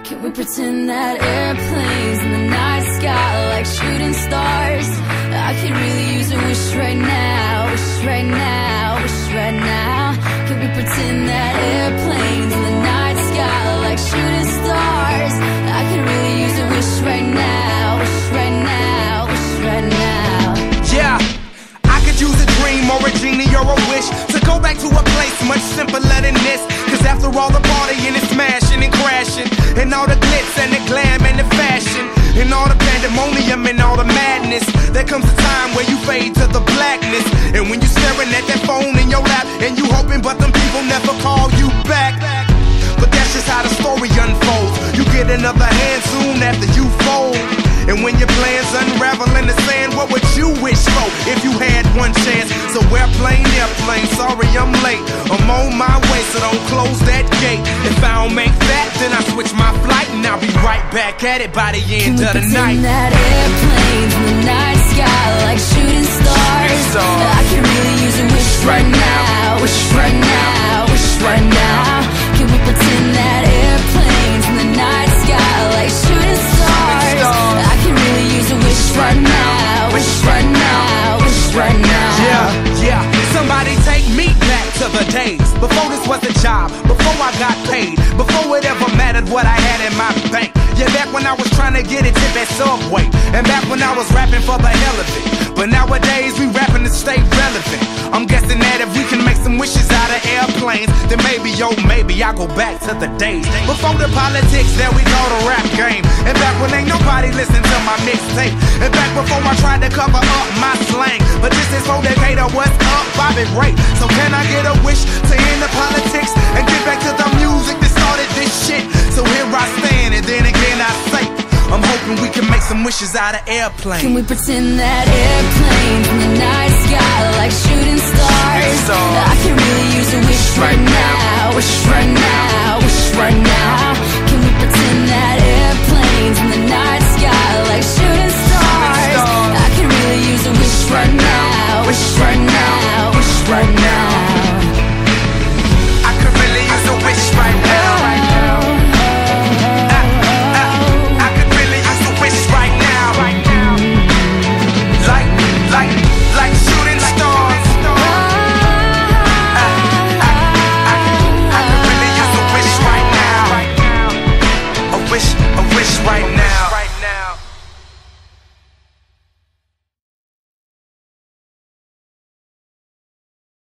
Can we pretend that airplanes in the night sky are like shooting stars? I could really use a wish right now, wish right now, wish right now. Can we pretend that airplanes in the night sky are like shooting stars? I could really use a wish right now, wish right now, wish right now. Yeah, I could use a dream or a genie or a wish to go back to a place much simpler than this. Cause after all the partying and smashing and crashing, and all the glitz and the glam and the fashion, and all the pandemonium and all the madness, there comes a time where you fade to the blackness. And when you're staring at that phone in your lap, and you hoping but them people never call you back. But that's just how the story unfolds. You get another hand soon after you fold. And when your plans unravel in the sand, what would you wish for if you had one chance? So airplane, sorry I'm late. I'm on my way, so don't close that gate. If I don't make that, then I switch my flight, and I'll be right back at it by the end of the night. Can we pretend that airplanes in the night sky like shooting stars? I can really use a wish right now, wish right now, wish right now. Can we pretend that airplanes in the night sky like shooting stars? I can really use a wish right now, wish right now, wish right now. Yeah, somebody take me back to the days before this was a job, before I got paid, before it ever mattered what I had in my bank. Yeah, back when I was trying to get a tip at Subway, and back when I was rapping for the hell of it. But nowadays we rapping to stay relevant. I'm guessing that if we can make some wishes out of airplanes, then maybe, oh maybe I'll go back to the days before the politics that we call the rap game. And back when ain't nobody listened to my mixtape. And back before I tried to cover up my slang. But this is for Decatur, what's up, Bobby Ray. So can I get a wish to end the politics and get back to the music that started this shit? So here I stand, and then again I say, I'm hoping we can make some wishes out of airplanes. Can we pretend that airplanes